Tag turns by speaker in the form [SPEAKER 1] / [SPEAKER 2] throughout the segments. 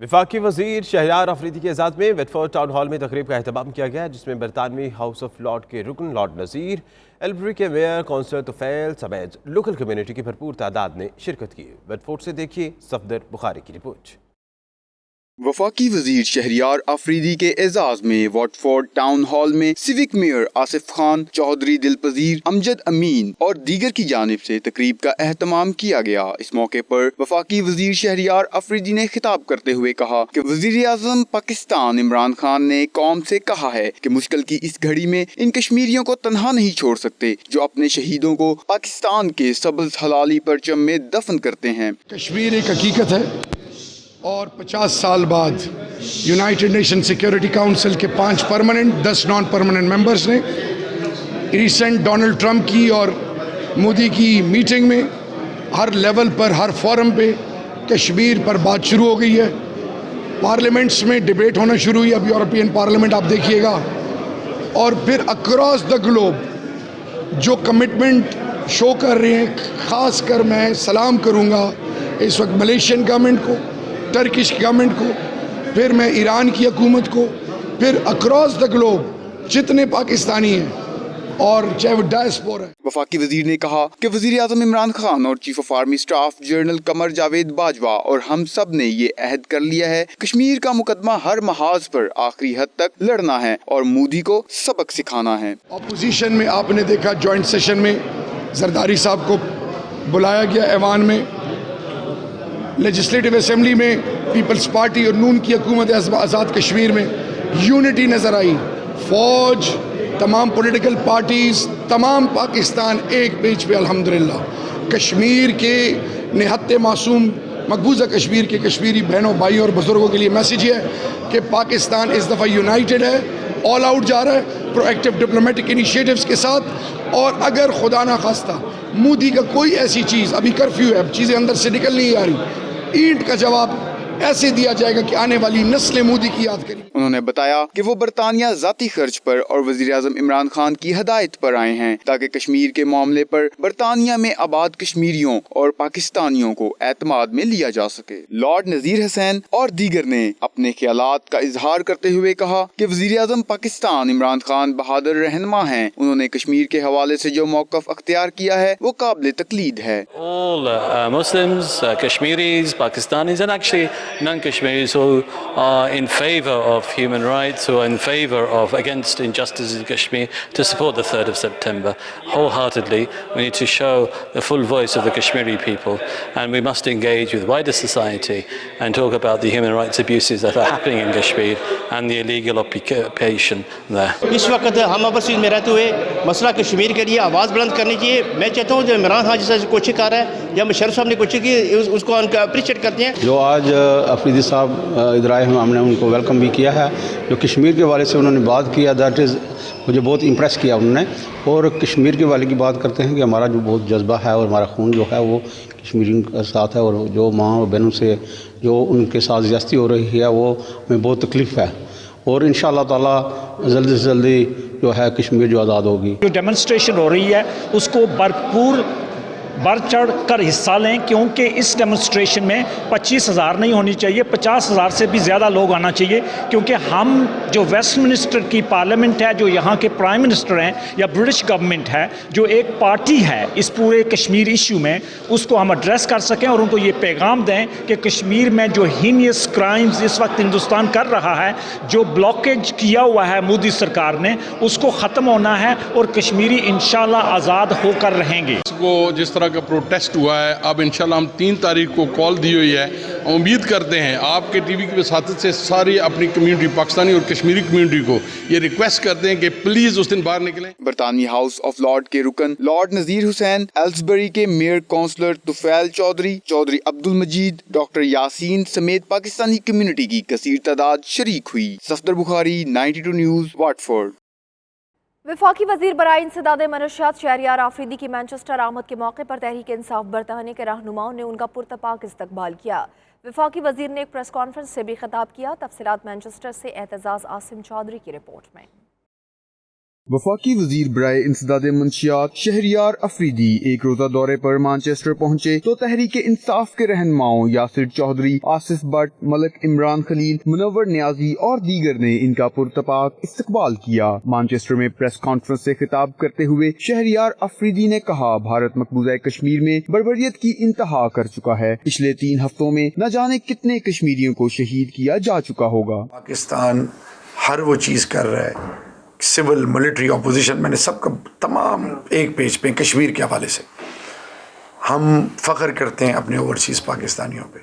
[SPEAKER 1] वफाकी वजीर शहरयार अफरीदी की इजाज़त में वेटफोर्ड टाउन हॉल में तकरीब का अहतमाम किया गया, जिसमें बरतानवी हाउस ऑफ लॉर्ड के रुकन लॉर्ड नज़ीर, एल्बरी के मेयर कौंसलर तुफैल समेत लोकल कम्युनिटी की भरपूर तादाद ने शिरकत की। वेटफोर्ड से देखिए सफदर बुखारी की रिपोर्ट।
[SPEAKER 2] वफाकी वजीर शहरयार अफरीदी के एजाज में वाटफोर्ड टाउन हॉल में सिविक मेयर आसिफ खान, चौधरी दिलपजीर, अमजद अमीन और दीगर की जानिब से तकरीब का एहतमाम किया गया। इस मौके पर वफाकी वजीर शहरयार अफरीदी ने खिताब करते हुए कहा कि वजीर आजम पाकिस्तान इमरान खान ने कौम से कहा है कि मुश्किल की इस घड़ी में इन कश्मीरियों को तन्हा नहीं छोड़ सकते, जो अपने शहीदों को पाकिस्तान के सब्ज़ हलाली परचम में दफन करते हैं।
[SPEAKER 3] कश्मीर एक हकीकत है और 50 साल बाद यूनाइटेड नेशन सिक्योरिटी काउंसिल के 5 परमानेंट 10 नॉन परमानेंट मेंबर्स ने रिसेंट डोनाल्ड ट्रंप की और मोदी की मीटिंग में हर लेवल पर, हर फोरम पे कश्मीर पर बात शुरू हो गई है। पार्लियामेंट्स में डिबेट होना शुरू हुई, अब यूरोपियन पार्लियामेंट आप देखिएगा, और फिर अक्रॉस द ग्लोब जो कमिटमेंट शो कर रहे हैं। ख़ास कर मैं सलाम करूँगा इस वक्त मलेशियन गवर्नमेंट को, टर्किश गवर्नमेंट को, फिर मैं ईरान की हुकूमत को, फिर अक्रॉस द ग्लोब जितने पाकिस्तानी हैं और चाहे वो डायस्पोरा है।
[SPEAKER 2] वफाकी वजीर ने कहा कि वजीर आजम इमरान खान और chief of army staff general Qamar Javed Bajwa और हम सब ने ये अहद कर लिया है, कश्मीर का मुकदमा हर महाज पर आखिरी हद तक लड़ना है और मोदी को सबक सिखाना है।
[SPEAKER 3] अपोजिशन में आपने देखा जॉइंट सेशन में जरदारी साहब को बुलाया गया, ऐवान में, लेजिस्लेटिव असेंबली में पीपल्स पार्टी और नून की हुकूमत आज़ाद कश्मीर में यूनिटी नज़र आई। फौज, तमाम पॉलिटिकल पार्टीज़, तमाम पाकिस्तान एक पेज पे अल्हम्दुलिल्लाह। कश्मीर के निहत्ते मासूम मकबूजा कश्मीर के कश्मीरी बहनों, भाइयों और बुजुर्गों के लिए मैसेज है कि पाकिस्तान इस दफ़ा यूनाइटेड है, ऑल आउट जा रहा है प्रोएक्टिव डिप्लोमेटिक इनिशिएटिव्स के साथ। और अगर खुदा ना खास्ता मोदी का कोई ऐसी चीज़, अभी कर्फ्यू है, चीज़ें अंदर से निकल नहीं आ रही, ईंट का जवाब ऐसे दिया जाएगा कि आने वाली नस्लें मोदी की याद करें।
[SPEAKER 2] उन्होंने बताया कि वो बरतानिया जाती खर्च पर और वजीर आजम इमरान खान की हदायत पर आए हैं ताकि कश्मीर के मामले पर बरतानिया में आबाद कश्मीरियों और पाकिस्तानियों को एतमाद में लिया जा सके। लॉर्ड नजीर हुसैन और दीगर ने अपने ख्यालात का इजहार करते हुए कहा कि वजीर आजम पाकिस्तान इमरान खान बहादुर रहनुमा हैं। उन्होंने कश्मीर के हवाले से जो मौक़िफ़ अख्तियार किया है वो काबिल तकलीद है।
[SPEAKER 4] All Muslims, Kashmiris, Pakistanis and actually non-Kashmiris who are in favour of human rights, who are in favour of against injustices in Kashmir, to support the 3rd of September wholeheartedly. We need to show the full voice of the Kashmiri people, and we must engage with wider society and talk about the human rights abuses that are happening in Kashmir and the illegal occupation there.
[SPEAKER 5] इस वक्त हम overseas में रहते हुए मसला कश्मीर के लिए आवाज़ बुलंद करनी चाहिए। मैं चाहता हूँ जो इमरान खान जैसा कोशिश कर रहा है या मुशर्रफ साहब ने कोशिश की, उसको अप्रिशिएट करते हैं।
[SPEAKER 6] जो आज अफरीदी साहब इधर आए हैं, हमने उनको वेलकम भी किया है। जो कश्मीर के वाले से उन्होंने बात किया, दैट इज़ मुझे बहुत इम्प्रेस किया उन्होंने। और कश्मीर के वाले की बात करते हैं कि हमारा जो बहुत जज्बा है और हमारा खून जो है वो कश्मीरियों के साथ है, और जो माँ और बहनों से जो उनके साथ ज़्यादती हो रही है वो हमें बहुत तकलीफ़ है। और इंशाअल्लाह ताला जल्दी से जल्दी जो है कश्मीर जो आज़ाद होगी।
[SPEAKER 7] जो डेमोन्स्ट्रेशन हो रही है उसको भरपूर बढ़ चढ़ कर हिस्सा लें, क्योंकि इस डेमोन्स्ट्रेशन में 25,000 नहीं होनी चाहिए, 50,000 से भी ज़्यादा लोग आना चाहिए। क्योंकि हम जो वेस्टमिनिस्टर की पार्लियामेंट है, जो यहाँ के प्राइम मिनिस्टर हैं या ब्रिटिश गवर्नमेंट है, जो एक पार्टी है इस पूरे कश्मीर इशू में, उसको हम एड्रेस कर सकें और उनको ये पैगाम दें कि कश्मीर में जो हीनियस क्राइम्स इस वक्त हिंदुस्तान कर रहा है, जो ब्लॉकेज किया हुआ है मोदी सरकार ने, उसको ख़त्म होना है और कश्मीरी इंशाल्लाह आज़ाद होकर रहेंगे।
[SPEAKER 8] जिस तरह का प्रोटेस्ट हुआ है, अब इंशाल्लाह हम 3 तारीख को कॉल दी हुई है। उम्मीद करते हैं आपके टीवी की वसातत से सारी अपनी कम्युनिटी, पाकिस्तानी और कश्मीरी कम्युनिटी को ये रिक्वेस्ट करते हैं कि प्लीज़ उस दिन बाहर निकलें।
[SPEAKER 2] बरतानवी हाउस ऑफ लॉर्ड के रुकन लॉर्ड नजीर हुसैन, एल्सबरी के मेयर कौंसलर तुफैल चौधरी, चौधरी अब्दुल मजीद, डॉक्टर यासीन समेत पाकिस्तानी कम्युनिटी की कसीर तादाद शरीक हुई। Safdar Bukhari, 92 news, Watford.
[SPEAKER 9] वफाकी वजीर बराए इंसदाद मनशियात शहरयार आफरीदी की मैनचेस्टर आमद के मौके पर तहरीक इंसाफ बरतानिया के रहनुमाओं ने उनका पुरतपाक इस्तकबाल किया। वफाकी वजीर ने एक प्रेस कॉन्फ्रेंस से भी खिताब किया। तफसीलात मैनचेस्टर से एतजाज़ आसिम चौधरी की रिपोर्ट में।
[SPEAKER 2] वफाकी वजीर बराए इंसदाद मंशियात शहरियार अफरीदी एक रोजा दौरे पर मानचेस्टर पहुंचे तो तहरीक इंसाफ के रहनुमाओं यासिर चौधरी, आसिफ भट्ट, मलिक इमरान खलील, मुनव्वर नियाजी और दीगर ने इनका पुरतपाक इस्तकबाल किया। मानचेस्टर में प्रेस कॉन्फ्रेंस से खिताब करते हुए शहरियार अफरीदी ने कहा, भारत मकबूजा कश्मीर में बर्बरियत की इंतहा कर चुका है। पिछले 3 हफ्तों में न जाने कितने कश्मीरियों को शहीद किया जा चुका होगा।
[SPEAKER 10] पाकिस्तान हर वो चीज़ कर रहा है, सिविल मिलिट्री अपोजिशन, मैंने सबका तमाम एक पेज पे कश्मीर के हवाले से हम फ़ख्र करते हैं अपने ओवरसीज़ पाकिस्तानियों पे,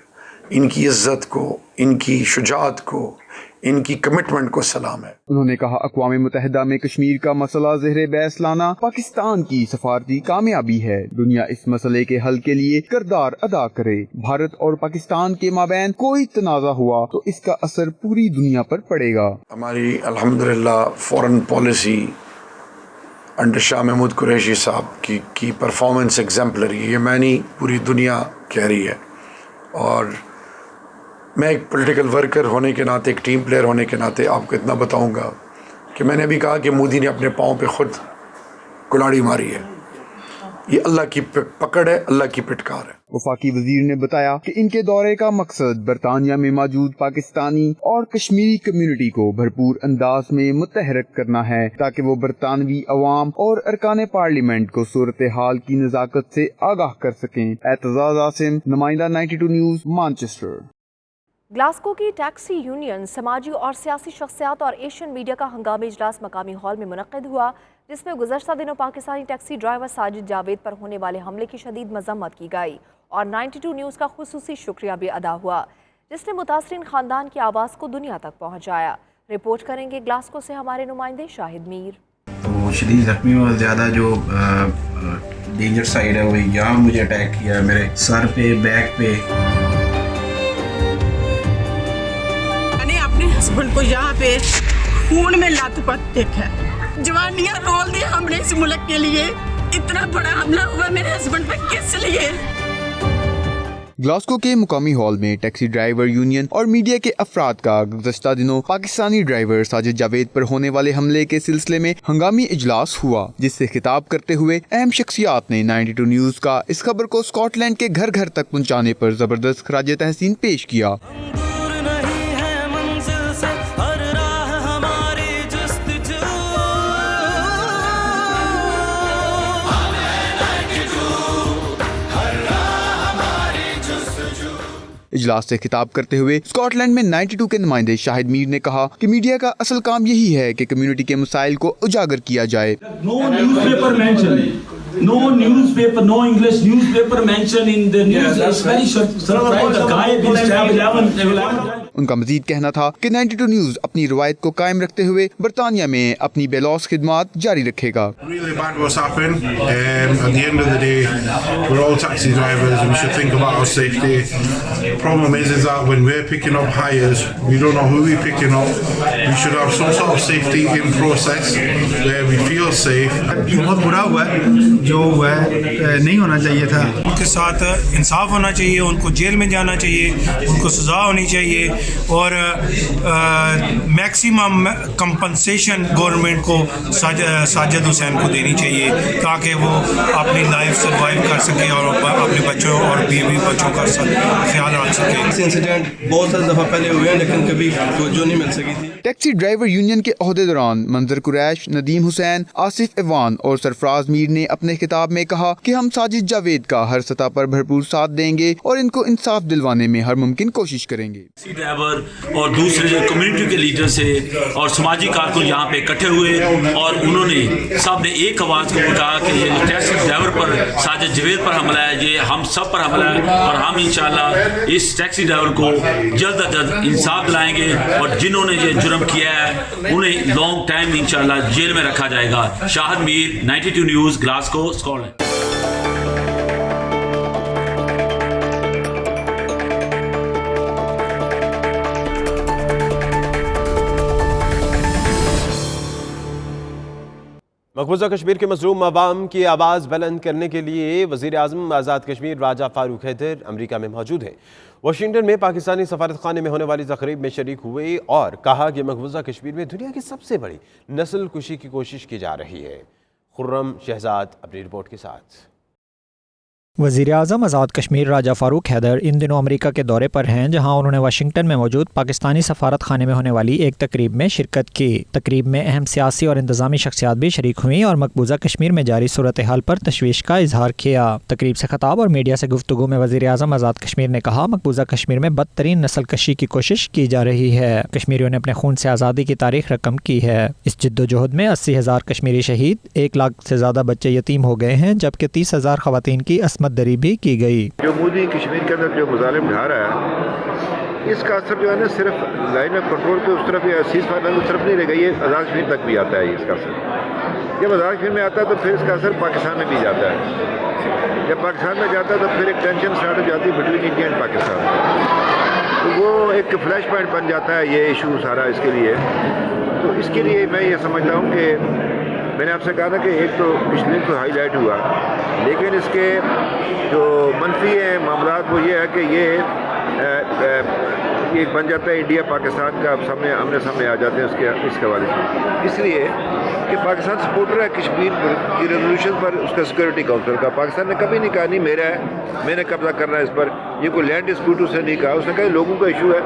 [SPEAKER 10] इनकी इज़्ज़त को, इनकी शुजाअत को, इनकी कमिटमेंट को सलाम है।
[SPEAKER 2] उन्होंने कहा, अक़वाम मुत्तहिदा में कश्मीर का मसला ज़ेरे बहस लाना पाकिस्तान की सफारती कामयाबी है। दुनिया इस मसले के हल के लिए किरदार अदा करे। भारत और पाकिस्तान के माबैन कोई तनाज़ा हुआ तो इसका असर पूरी दुनिया पर पड़ेगा।
[SPEAKER 10] हमारी अल्हम्दुलिल्लाह foreign policy under Shah Mahmood Qureshi साहब की परफॉर्मेंस एग्जाम्पलरी है, ये मैं नहीं पूरी दुनिया कह रही है। और मैं एक पॉलिटिकल वर्कर होने के नाते, एक टीम प्लेयर होने के नाते आपको इतना बताऊंगा कि मैंने अभी कहा कि मोदी ने अपने पाँव पे खुद कुल्हाड़ी मारी है। ये अल्लाह की पकड़ है, अल्लाह की पिटकार है।
[SPEAKER 2] वफाकी वजीर ने बताया कि इनके दौरे का मकसद बरतानिया में मौजूद पाकिस्तानी और कश्मीरी कम्युनिटी को भरपूर अंदाज में मुतहरक करना है ताकि वो बरतानवी अवाम और अरकान पार्लियामेंट को सूरत हाल की नज़ाकत से आगाह कर सकें। एतजाज आसिम, नुमाइंदा 92 न्यूज़, मैनचेस्टर।
[SPEAKER 9] ग्लासगो की टैक्सी यूनियन, समाजी और सियासी शख्सियात और एशियन मीडिया का हंगामी इजलास मकामी हॉल में मुनक्किद हुआ, जिसमें गुज़श्ता दिनों पाकिस्तानी टैक्सी ड्राइवर साजिद जावेद पर होने वाले हमले की शदीद मजम्मत की गई और 92 न्यूज़ का खुसूसी शुक्रिया भी अदा हुआ, जिसने मुतासरीन ख़ानदान की आवाज़ को दुनिया तक पहुँचाया। रिपोर्ट करेंगे ग्लासगो से हमारे नुमाइंदे शाहिद मीर।
[SPEAKER 11] तो शदीद जख्मी और ज़्यादा जो डेंजर साइड है वही यहाँ मुझे अटैक किया, मेरे सर पे, बैक पे।
[SPEAKER 12] हस्बैंड को यहाँ पे खून में लथपथ देखा, जवानियां रोल दी हमने इस मुल्क के लिए। इतना बड़ा हमला हुआ मेरे हस्बैंड पे किस लिए?
[SPEAKER 2] ग्लासगो के मुकामी हॉल में टैक्सी ड्राइवर यूनियन और मीडिया के अफराद का गुज़श्ता दिनों पाकिस्तानी ड्राइवर साजिद जावेद पर होने वाले हमले के सिलसिले में हंगामी इजलास हुआ, जिससे खिताब करते हुए अहम शख्सियात ने 92 न्यूज़ का इस खबर को स्कॉटलैंड के घर घर तक पहुँचाने पर ज़बरदस्त खराज तहसीन पेश किया। इजलास से खिताब करते हुए स्कॉटलैंड में 92 के नुमाइंदे शाहिद मीर ने कहा कि मीडिया का असल काम यही है कि कम्युनिटी के मसाइल को उजागर किया जाए।
[SPEAKER 13] No newspaper, no English newspaper mentioned in the news. It's very surprising. The guy been stabbed 11.
[SPEAKER 2] उनका मजीद कहना था कि 92 न्यूज़ अपनी रवायत को कायम रखते हुए बरतानिया में अपनी बेलौस खिदमात जारी रखेगा।
[SPEAKER 14] Really bad what's happened. At the end of the day, we're all taxi drivers and we should think about our safety. The problem is that when we're picking up hires, we don't know who we're picking up. We should have some sort of safety in process where we feel safe.
[SPEAKER 15] बहुत बुरा हुआ जो हुआ नहीं होना चाहिए था। उनके साथ इंसाफ होना चाहिए, उनको जेल में जाना चाहिए, उनको सज़ा होनी चाहिए और मैक्सिमम कंपनसेशन गवर्नमेंट को साजिद हुसैन को देनी चाहिए ताकि वो अपनी लाइफ सर्वाइव कर सके और अपने बच्चों और बीवी बच्चों का ख्याल रख सके।
[SPEAKER 16] इंसिडेंट बहुत सारी दफ़ा पहले हुए हैं लेकिन कभी तवज्जो नहीं मिल सकी थी।
[SPEAKER 2] टैक्सी ड्राइवर यूनियन के ओहदेदारान मंजर कुरैश, नदीम हुसैन, आसिफ इवान और सरफराज मीर ने अपने खिताब में कहा कि हम साजिद जावेद का हर सतह पर भरपूर साथ देंगे और इनको इंसाफ दिलवाने में हर मुमकिन कोशिश करेंगे।
[SPEAKER 13] ड्राइवर और दूसरे जो कम्युनिटी के लीडर से और समाजी कारकुन यहाँ पे इकट्ठे हुए और उन्होंने सब ने एक आवाज़ को कहा कि ये टैक्सी ड्राइवर पर, साजिद जावेद पर हमला है, ये हम सब पर हमला है और हम इंशाल्लाह इस टैक्सी ड्राइवर को जल्द अज जल्द इंसाफ दिलाएंगे और जिन्होंने ये जुर्म किया है उन्हें लॉन्ग टाइम इंशाल्लाह जेल में रखा जाएगा। Shahid Mir, 92 news, Glasgow, Scotland.
[SPEAKER 1] मकबूजा कश्मीर के मजलूम अवाम की आवाज़ बुलंद करने के लिए वज़ीर आज़म आज़ाद कश्मीर राजा फारूक हैदर अमेरिका में मौजूद हैं। वाशिंगटन में पाकिस्तानी सफारत खाने में होने वाली तकरीब में शरीक हुए और कहा कि मकबूजा कश्मीर में दुनिया की सबसे बड़ी नस्ल कुशी की कोशिश की जा रही है। खुर्रम शहजाद अपनी रिपोर्ट के साथ।
[SPEAKER 17] वज़ीर आज़म आज़ाद कश्मीर राजा फ़ारूक हैदर इन दिनों अमेरिका के दौरे पर हैं, जहां उन्होंने वाशिंगटन में मौजूद पाकिस्तानी सफारत खाने में होने वाली एक तकरीब में शिरकत की। तकरीब में अहम सियासी और इंतज़ामी शख्सियात भी शरीक हुई और मकबूजा कश्मीर में जारी सूरत हाल पर तशवीश का इजहार किया। तकरीब से खिताब और मीडिया से गुफ्तगू में वज़ीर आज़म आज़ाद कश्मीर ने कहा, मकबूजा कश्मीर में बदतरीन नस्ल कशी की कोशिश की जा रही है। कश्मीरियों ने अपने खून से आज़ादी की तारीख रकम की है। इस जद्दोजहद में 80,000 कश्मीरी शहीद, 1 लाख से ज़्यादा बच्चे यतीम हो गए हैं, जबकि 30,000 ख़वातीन की असमत दरी भी की गई।
[SPEAKER 18] जो मोदी कश्मीर के अंदर जो मुजालिम ढा रहा है, इसका असर जो है ना सिर्फ लाइन ऑफ कंट्रोल पे उस तरफ या सीज फायर उस तरफ नहीं रहेगा, ये आज़ाद कश्मीर तक भी आता है। इसका असर जब आज़ाद कश्मीर में आता है तो फिर इसका असर पाकिस्तान में भी जाता है। जब पाकिस्तान में जाता है तो फिर एक टेंशन स्टार्ट हो जाती है बिटवीन इंडिया एंड पाकिस्तान, तो वो एक फ्लैश पॉइंट बन जाता है ये इशू सारा इसके लिए। तो इसके लिए मैं ये समझता हूँ कि मैंने आपसे कहा ना कि एक तो कश्मीर को हाईलाइट हुआ, लेकिन इसके जो मनफी है मामलात वो ये है कि ये बन जाता है इंडिया पाकिस्तान का सामने आमने सामने आ जाते हैं इसके हवाले से, इसलिए कि पाकिस्तान सपोर्टर है कश्मीर की रेजोल्यूशन पर उसका सिक्योरिटी काउंसिल का। पाकिस्तान ने कभी नहीं कहा नहीं मेरा है, मैंने कब्जा करना है इस पर, ये कोई लैंड डिस्प्यूट उसने नहीं कहा। उसने कहा लोगों का इशू है,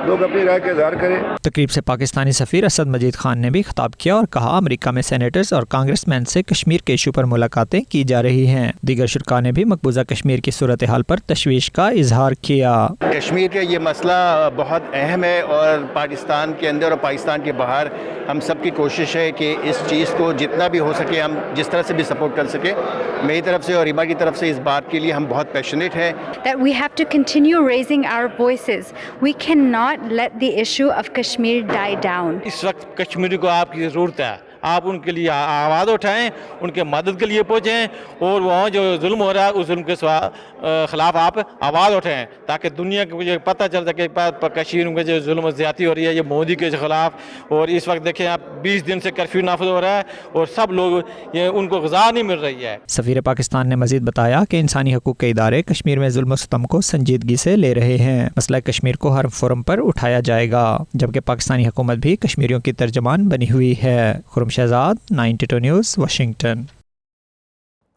[SPEAKER 18] लोग अपनी राय का इज़हार करें।
[SPEAKER 17] तकरीब से पाकिस्तानी सफ़ीर असद मजीद खान ने भी खिताब किया और कहा, अमेरिका में सेनेटर्स और कांग्रेसमैन से कश्मीर के इशू पर मुलाकातें की जा रही हैं। दीगर शुरका ने भी मकबूजा कश्मीर की सूरत हाल पर तशवीश का इजहार किया।
[SPEAKER 19] कश्मीर का ये मसला बहुत अहम है और पाकिस्तान के अंदर और पाकिस्तान के बाहर हम सब की कोशिश है कि इस चीज़ को जितना भी हो सके हम जिस तरह से भी सपोर्ट कर सके। मेरी तरफ से और रीमा की तरफ से इस बात के लिए हम बहुत पैशनेट हैं।
[SPEAKER 20] That we have to continue raising our voices. We cannot let the issue of Kashmir die down.
[SPEAKER 21] इस वक्त कश्मीरी को आपकी ज़रूरत है, आप उनके लिए आवाज़ उठाएं, उनके मदद के लिए पहुँचें और वहाँ जो जुल्म हो रहा है उस जुल्म के ख़िलाफ़ आप आवाज़ उठाएं, ताकि दुनिया को ये पता चल सके कश्मीर में जो जुल्म ज़्यादती हो रही है ये मोदी के ख़िलाफ़। और इस वक्त देखें आप 20 दिन से कर्फ्यू नाफिज हो रहा है और सब लोग ये उनको ग़िज़ा नहीं मिल रही है।
[SPEAKER 17] सफ़ीर पाकिस्तान ने मज़ीद बताया कि इंसानी हकूक़ के इदारे कश्मीर में जुल्म सितम को संजीदगी से ले रहे हैं। मसला कश्मीर को हर फोरम पर उठाया जाएगा, जबकि पाकिस्तानी हुकूमत भी कश्मीरियों की तर्जमान बनी हुई है। Khurram Shahzad, 92 news, Washington.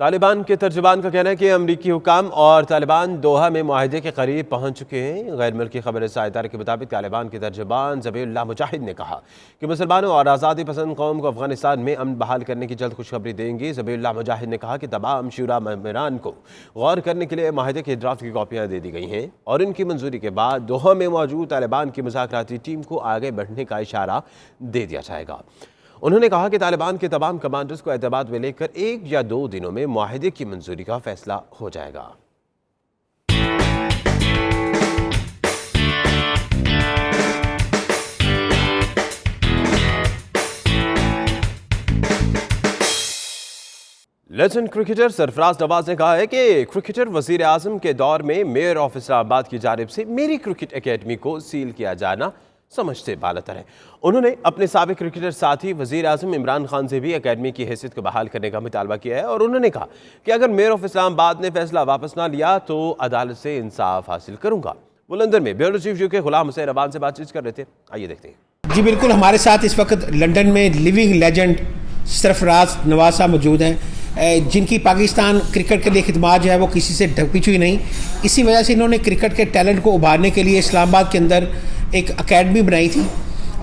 [SPEAKER 1] तालिबान के तर्जुमान का कहना है कि अमरीकी हुकाम और तालिबान दोहा में मुआहदे के करीब पहुंच चुके हैं। गैर मुल्की खबर इदारे के मुताबिक तालिबान के तर्जुमान ज़बीहुल्लाह मुजाहिद ने कहा कि मुसलमानों और आज़ादी पसंद कौम को अफगानिस्तान में अमन बहाल करने की जल्द खुशखबरी देंगे। ज़बीहुल्लाह मुजाहिद ने कहा कि तमाम शूरा मेंबरान को गौर करने के लिए मुआहदे के ड्राफ्ट की कॉपियाँ दे दी गई हैं और इनकी मंजूरी के बाद दोहा में मौजूद तालिबान की मुज़ाकराती टीम को आगे बढ़ने का इशारा दे दिया जाएगा। उन्होंने कहा कि तालिबान के तमाम कमांडर्स को एतमाद में लेकर 1 या 2 दिनों में मुआहदे की मंजूरी का फैसला हो जाएगा। लेजेंड क्रिकेटर सरफराज नवाज ने कहा है कि क्रिकेटर वज़ीर आज़म के दौर में मेयर ऑफ इस्लामाबाद की जानिब से मेरी क्रिकेट एकेडमी को सील किया जाना समझ से बालतर है। उन्होंने अपने साबिक क्रिकेटर साथी वज़ीर आज़म इमरान खान से भी एकेडमी की हैसियत को बहाल करने का मुतालबा किया है और उन्होंने कहा कि अगर मेयर ऑफ इस्लामाबाद ने फैसला वापस ना लिया तो अदालत से इंसाफ हासिल करूंगा। वो लंदन में bureau chief UK Ghulam Hussain Awan से बातचीत कर रहे थे, आइए देखते हैं।
[SPEAKER 22] जी बिल्कुल, हमारे साथ इस वक्त लंदन में लिविंग लेजेंड सरफराज नवाज साहब मौजूद हैं, जिनकी पाकिस्तान क्रिकेट के लिए खिदमत जो है वो किसी से ढकी हुई नहीं। इसी वजह से इन्होंने क्रिकेट के टैलेंट को उभारने के लिए इस्लामाबाद के अंदर एक एकेडमी बनाई थी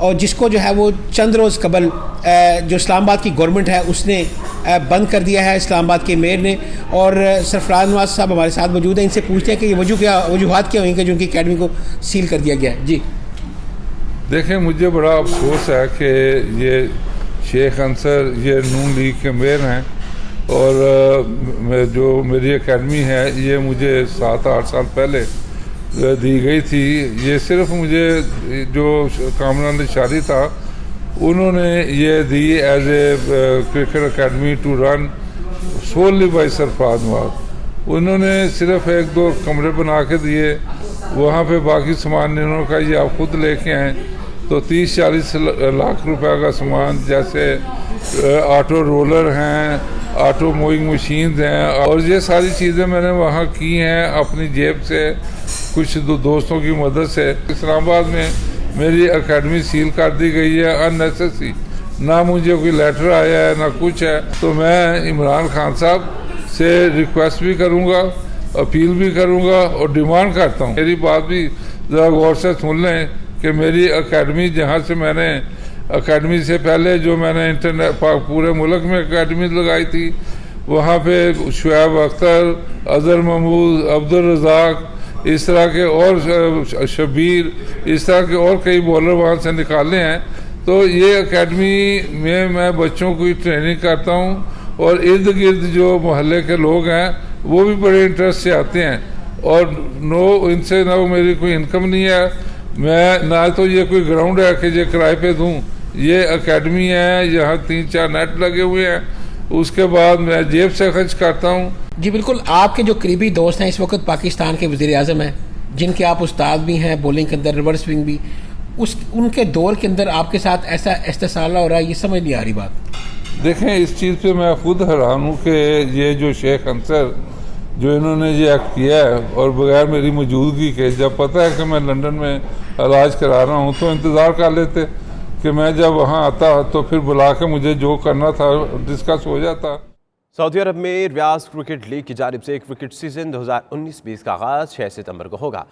[SPEAKER 22] और जिसको जो है वो चंद रोज़ कबल जो इस्लामाबाद की गवर्नमेंट है उसने बंद कर दिया है, इस्लामाबाद के मेयर ने। और सरफराज नवाज साहब हमारे साथ मौजूद हैं, इनसे पूछते हैं कि ये वजूहात क्या हुई कि जो उनकी एकेडमी को सील कर दिया गया है। जी
[SPEAKER 23] देखें, मुझे बड़ा अफसोस है कि ये शेख अंसर ये नून लीग के मेयर हैं और जो मेरी एकेडमी है ये मुझे 7-8 साल पहले दी गई थी। ये सिर्फ मुझे जो कामरान शादी था उन्होंने ये दी as a cricket academy to run solely by Sarfraz Nawaz. उन्होंने सिर्फ 1-2 कमरे बना के दिए, वहाँ पे बाकी सामान इन्होंने कहा ये आप खुद लेके आएँ। तो 30-40 लाख रुपए का सामान जैसे ऑटो रोलर हैं, ऑटो मोइंग मशीन्स हैं, और ये सारी चीज़ें मैंने वहाँ की हैं अपनी जेब से, कुछ दोस्तों की मदद से। इस्लामाबाद में मेरी एकेडमी सील कर दी गई है अननेसेसरी, ना मुझे कोई लेटर आया है ना कुछ है। तो मैं इमरान खान साहब से रिक्वेस्ट भी करूँगा, अपील भी करूँगा और डिमांड करता हूँ मेरी बात भी ज़रा गौर से सुन लें कि मेरी एकेडमी, जहाँ से मैंने एकेडमी से पहले जो मैंने इंटरनेट पूरे मुल्क में एकेडमी लगाई थी, वहाँ पे शुएब अख्तर, अजहर महमूद, अब्दुल रज़ाक, इस तरह के और शबीर, इस तरह के और कई बॉलर वहाँ से निकाले हैं। तो ये एकेडमी में मैं बच्चों की ट्रेनिंग करता हूँ और इर्द गिर्द जो मोहल्ले के लोग हैं वो भी बड़े इंटरेस्ट से आते हैं, और इनसे ना मेरी कोई इनकम नहीं है, मैं ना तो ये कोई ग्राउंड है कि ये किराए पे दूँ, ये एकेडमी है, यहाँ 3-4 नेट लगे हुए हैं, उसके बाद मैं जेब से खर्च करता हूँ।
[SPEAKER 22] जी बिल्कुल, आपके जो करीबी दोस्त हैं इस वक्त पाकिस्तान के वज़ीर आज़म हैं, जिनके आप उस्ताद भी हैं बॉलिंग के अंदर, रिवर्स स्विंग भी, उनके दौर के अंदर आपके साथ ऐसा इस्तेसाला हो रहा है, ये समझ नहीं आ रही बात।
[SPEAKER 23] देखें, इस चीज़ पे मैं खुद हैरान हूँ कि ये जो शेख अंसर जो इन्होंने ये एक्ट किया है और बगैर मेरी मौजूदगी के, जब पता है कि मैं लंदन में इलाज करा रहा हूँ तो इंतज़ार कर लेते कि मैं जब वहाँ आता तो फिर बुला के मुझे जो करना था डिस्कस हो जाता।
[SPEAKER 1] सऊदी अरब में रियाज क्रिकेट लीग की जानिब से क्रिकेट सीजन 2019-20 का आगाज़ 6 सितंबर को होगा,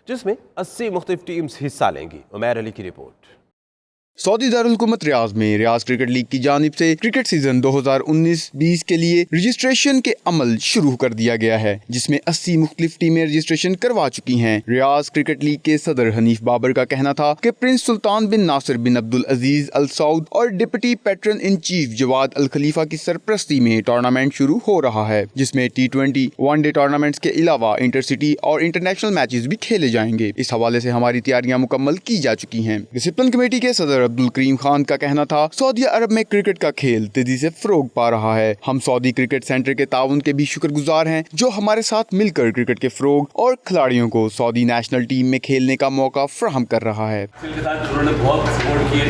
[SPEAKER 1] जिसमें 80 मुख्तलिफ टीम्स हिस्सा लेंगी। उमैर अली की रिपोर्ट।
[SPEAKER 2] सऊदी दारुल-हुकूमत रियाज में रियाज क्रिकेट लीग की जानिब से क्रिकेट सीजन 2019-20 के लिए रजिस्ट्रेशन के अमल शुरू कर दिया गया है, जिसमें 80 मुख्तलिफ टीमें रजिस्ट्रेशन करवा चुकी हैं। रियाज क्रिकेट लीग के सदर हनीफ बाबर का कहना था कि prince Sultan bin Nasir bin Abdul Aziz al Saud और deputy patron in chief Jawad al Khalifa की सरपरस्ती में टूर्नामेंट शुरू हो रहा है, जिसमें T20 वनडे टूर्नामेंट्स के अलावा इंटरसिटी और इंटरनेशनल मैचेस भी खेले जाएंगे। इस हवाले से हमारी तैयारियां मुकम्मल की जा चुकी हैं। डिसिप्लिन कमेटी के सदर अब्दुल करीम खान का कहना था, सऊदी अरब में क्रिकेट का खेल तेजी से फरोग पा रहा है। हम सऊदी क्रिकेट सेंटर के ताउन के भी शुक्रगुजार हैं, जो हमारे साथ मिलकर क्रिकेट के फरोग और खिलाड़ियों को सऊदी नेशनल टीम में खेलने का मौका फराहम कर रहा है।
[SPEAKER 3] उन्होंने बहुत सपोर्ट किए,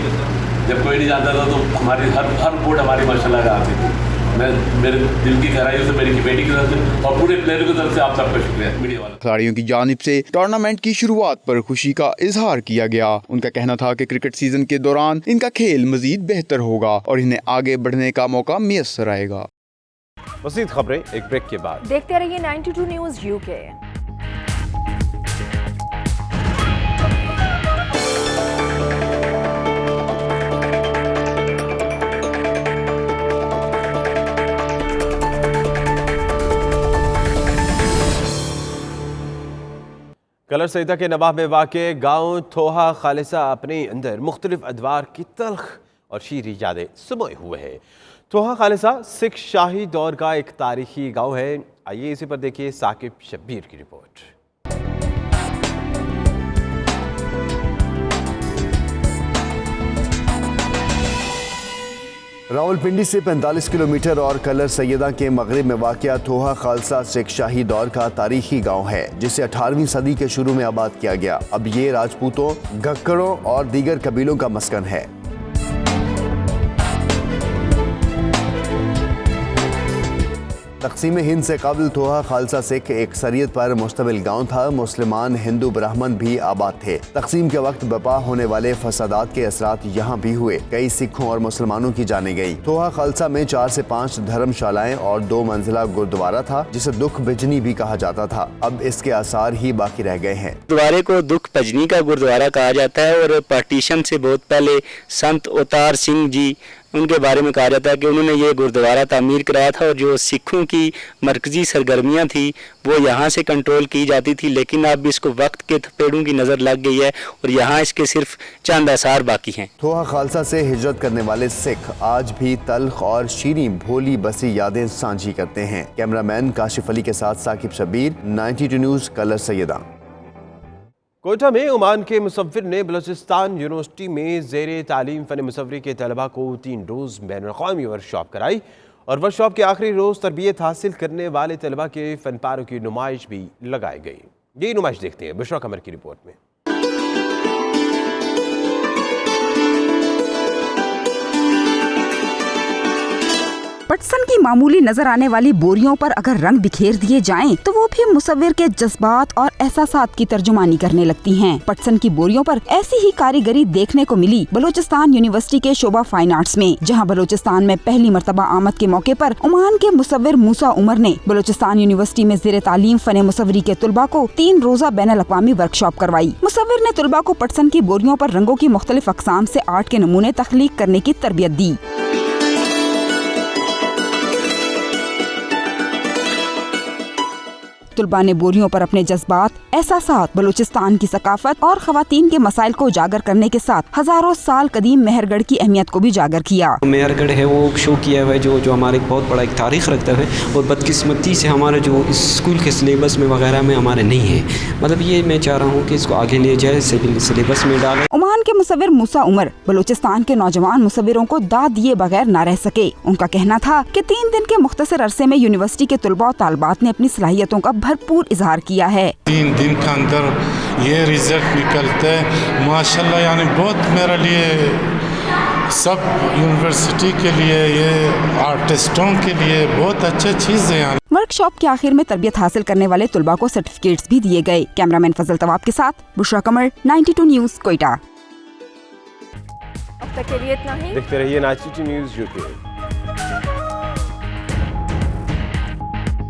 [SPEAKER 3] जब कोई नहीं जानता था तो हमारी हर वोट हमारी माशाल्लाह आती थी। मैं मेरे दिल की गहराइयों से, मेरी कमेटी की तरफ से और पूरे प्लेयर की तरफ से आप सबका शुक्रिया मीडिया वालों।
[SPEAKER 2] खिलाड़ियों की जानिब से टूर्नामेंट की शुरुआत पर खुशी का इजहार किया गया। उनका कहना था कि क्रिकेट सीजन के दौरान इनका खेल मजीद बेहतर होगा और इन्हें आगे बढ़ने का मौका मैसर आएगा।
[SPEAKER 1] मज़ीद खबरें एक ब्रेक के बाद।
[SPEAKER 9] देखते रहिए 92 न्यूज़ UK।
[SPEAKER 1] कलर सईदा के नवाब में वाक़े गाँव थोहा खालिसा अपने अंदर मुख्तलिफ अदवार की तल्ख और शीरी यादें समोए हुए हैं। थोहा खालिसा सिख शाही दौर का एक तारीखी गाँव है। आइए इसी पर देखिए साकिब शब्बीर की रिपोर्ट।
[SPEAKER 4] रावलपिंडी से 45 किलोमीटर और कलर सैयदा के मगरिब में वाक़िया थोहा खालसा सिख शाही दौर का तारीखी गांव है, जिसे 18वीं सदी के शुरू में आबाद किया गया। अब ये राजपूतों, गक्कड़ों और दीगर कबीलों का मस्कन है। तक़सीम हिंद से कबल थोहा खालसा सिख एक सरियत पर मुश्तमिल गांव था। मुसलमान, हिंदू, ब्राह्मण भी आबाद थे। तक़सीम के वक्त बपा होने वाले फसादात के असरात यहाँ भी हुए। कई सिखों और मुसलमानों की जाने गई। थोहा खालसा में 4 से 5 धर्मशालाएं और 2 मंजिला गुरुद्वारा था, जिसे दुख भजनी भी कहा जाता था। अब इसके आसार ही बाकी रह गए हैं।
[SPEAKER 5] गुरुद्वारे को दुख भजनी का गुरुद्वारा कहा जाता है और पार्टीशन से बहुत पहले संत अवतार सिंह जी, उनके बारे में कहा जाता है कि उन्होंने ये गुरुद्वारा तामीर कराया था और जो सिखों की मरकजी सरगर्मियां थी वो यहाँ से कंट्रोल की जाती थी, लेकिन अब इसको वक्त के थपेड़ों की नज़र लग गई है और यहाँ इसके सिर्फ चंद आसार बाकी हैं।
[SPEAKER 4] थोहा खालसा से हिजरत करने वाले सिख आज भी तल्ख और शीरी भोली बसी यादें साझी करते हैं। कैमरामैन काशिफ अली के साथ साकिब शब्बीर, 92 न्यूज़, कलर सैयदा।
[SPEAKER 1] कोयटा में ओमान के मुसव्विर ने बलूचिस्तान यूनिवर्सिटी में ज़ेरे तालीम फ़न मुसव्वरी के तलबा को 3 रोज़ बैनुल-अक़वामी वर्कशॉप कराई और वर्कशॉप के आखिरी रोज़ तरबियत हासिल करने वाले तलबा के फ़नपारों की नुमाइश भी लगाई गई। यही नुमाइश देखते हैं बुशरा कमर की रिपोर्ट में।
[SPEAKER 6] पटसन की मामूली नजर आने वाली बोरियों पर अगर रंग बिखेर दिए जाएं, तो वो भी मुसव्विर के जज्बात और एहसासात की तर्जुमानी करने लगती हैं। पटसन की बोरियों पर ऐसी ही कारीगरी देखने को मिली बलोचिस्तान यूनिवर्सिटी के शोबा फाइन आर्ट्स में, जहां बलोचिस्तान में पहली मर्तबा आमद के मौके पर ओमान के मुसव्विर मूसा उमर ने बलोचिस्तान यूनिवर्सिटी में ज़ेरे तालीम फने मुसव्वरी के तुलबा को 3 रोजा बैनुल-अक़वामी वर्कशॉप करवाई। मुसव्विर ने तुलबा को पटसन की बोरियों पर रंगों की मुख्तलिफ अक़साम से आर्ट के नमूने तख्लीक करने की तरबियत दी। तुलबा ने बोरियों पर अपने जज्बात, एहसासात, बलूचिस्तान की सकाफत और खवातीन के मसाइल को उजागर करने के साथ हजारों साल कदीम मेहरगढ़ की अहमियत को भी उजागर किया।
[SPEAKER 7] मेहरगढ़ है वो शो किया हुआ है जो हमारे बहुत बड़ा एक तारीख रखता है, और बदकिस्मती से हमारे जो स्कूल के सिलेबस में वगैरह में हमारे नहीं है। मतलब ये मैं चाह रहा हूँ कि इसको आगे ले जाए, सिलेबस में डालें।
[SPEAKER 6] ओमान के मुसव्विर मूसा उमर बलूचिस्तान के नौजवान मुसव्विरों को दाद दिए बगैर न रह सके। उनका कहना था कि 3 दिन के मुख्तसर अरसे में यूनिवर्सिटी के तुलबा और तालबात ने अपनी सलाहियतों का भरपूर इजहार किया है।
[SPEAKER 8] 3 दिन के अंदर ये रिजल्ट निकलता है माशाल्लाह, यानी बहुत मेरे लिए, सब यूनिवर्सिटी के लिए, ये आर्टिस्टों के लिए बहुत अच्छी चीज़ है।
[SPEAKER 6] वर्कशॉप के आखिर में तरबियत हासिल करने वाले तुलबा को सर्टिफिकेट्स भी दिए गए। कैमरामैन फजल तवाब के साथ बुशरा कमर, 92 न्यूज़, कोयटा।
[SPEAKER 9] अब तक के लिए इतना ही।
[SPEAKER 1] देखते रहिए 92 न्यूज़ यूके।